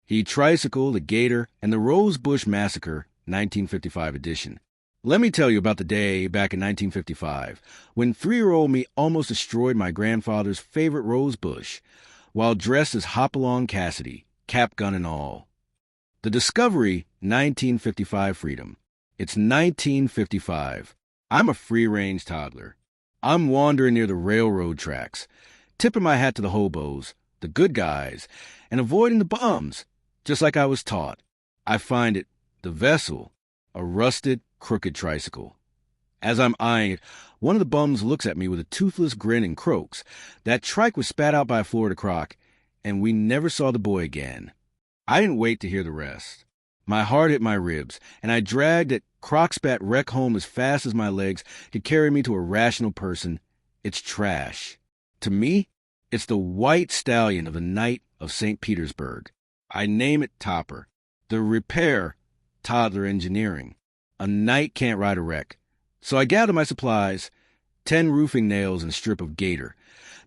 He Tricycle, the Gator, and the Rosebush Massacre, 1955 edition. Let me tell you about the day back in 1955 when 3-year-old me almost destroyed my grandfather's favorite rosebush while dressed as Hopalong Cassidy, cap gun and all. The Discovery, 1955 freedom. It's 1955. I'm a free-range toddler. I'm wandering near the railroad tracks, tipping my hat to the hobos, the good guys, and avoiding the bums, just like I was taught. I find it, the vessel, a rusted, crooked tricycle. As I'm eyeing it, one of the bums looks at me with a toothless grin and croaks. That trike was spat out by a Florida croc, and we never saw the boy again. I didn't wait to hear the rest. My heart hit my ribs, and I dragged that crock-spat wreck home as fast as my legs could carry me to a rational person. It's trash. To me, it's the white stallion of the night of St. Petersburg. I name it Topper. The repair, toddler engineering. A knight can't ride a wreck. So I gather my supplies, 10 roofing nails and a strip of Gator,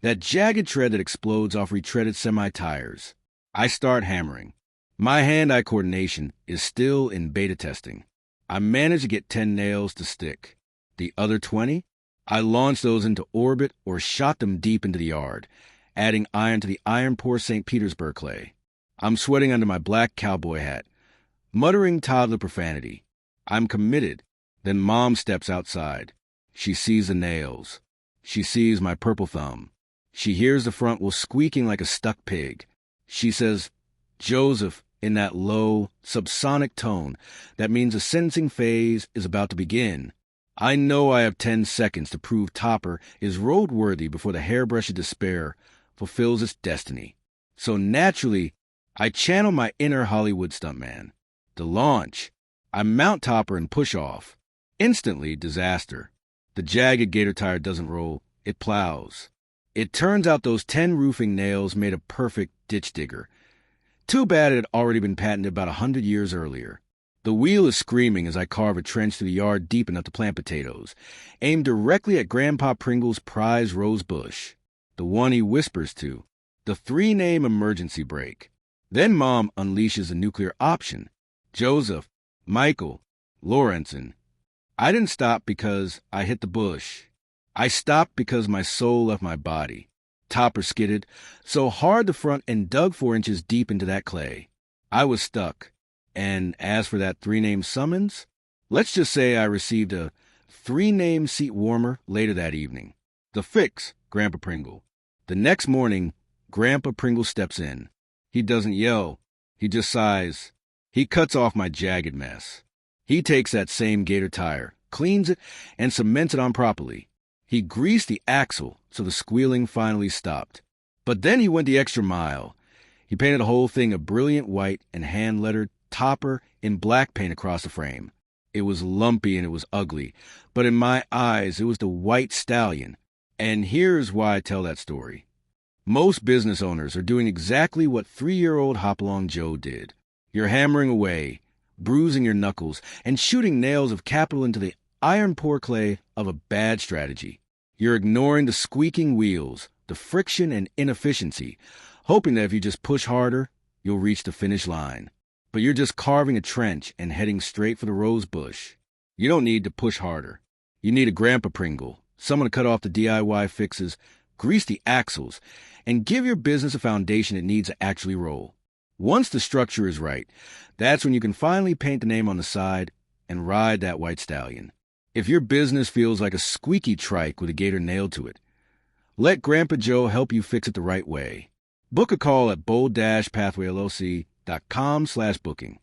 that jagged tread that explodes off retreaded semi-tires. I start hammering. My hand-eye coordination is still in beta testing. I manage to get 10 nails to stick. The other 20, I launched those into orbit or shot them deep into the yard, adding iron to the iron-poor St. Petersburg clay. I'm sweating under my black cowboy hat, muttering toddler profanity. I'm committed. Then Mom steps outside. She sees the nails. She sees my purple thumb. She hears the front wheel squeaking like a stuck pig. She says, "Joseph," in that low, subsonic tone that means the sentencing phase is about to begin. I know I have 10 seconds to prove Topper is roadworthy before the hairbrush of despair fulfills its destiny. So naturally, I channel my inner Hollywood stuntman. The launch. I mount Topper and push off. Instantly, disaster. The jagged Gator tire doesn't roll, it plows. It turns out those 10 roofing nails made a perfect ditch digger. Too bad it had already been patented about 100 years earlier. The wheel is screaming as I carve a trench through the yard deep enough to plant potatoes, aimed directly at Grandpa Pringle's prize rose bush, the one he whispers to, the 3-name emergency brake. Then Mom unleashes a nuclear option. Joseph, Michael, Lawrenson. I didn't stop because I hit the bush. I stopped because my soul left my body. Topper skidded so hard the front end dug 4 inches deep into that clay. I was stuck. And as for that 3-name summons, let's just say I received a 3-name seat warmer later that evening. The fix, Grandpa Pringle. The next morning, Grandpa Pringle steps in. He doesn't yell. He just sighs. He cuts off my jagged mess. He takes that same Gator tire, cleans it, and cements it on properly. He greased the axle so the squealing finally stopped. But then he went the extra mile. He painted the whole thing a brilliant white and hand-lettered Topper in black paint across the frame. It was lumpy and it was ugly, but in my eyes it was the white stallion. And here's why I tell that story. Most business owners are doing exactly what 3-year-old Hopalong Joe did. You're hammering away, bruising your knuckles, and shooting nails of capital into the iron-poor clay of a bad strategy. You're ignoring the squeaking wheels, the friction and inefficiency, hoping that if you just push harder, you'll reach the finish line. But you're just carving a trench and heading straight for the rose bush. You don't need to push harder. You need a Grandpa Pringle, someone to cut off the DIY fixes, grease the axles, and give your business a foundation it needs to actually roll. Once the structure is right, that's when you can finally paint the name on the side and ride that white stallion. If your business feels like a squeaky trike with a Gator nailed to it, let Grandpa Joe help you fix it the right way. Book a call at bold-pathwayllc.com/booking.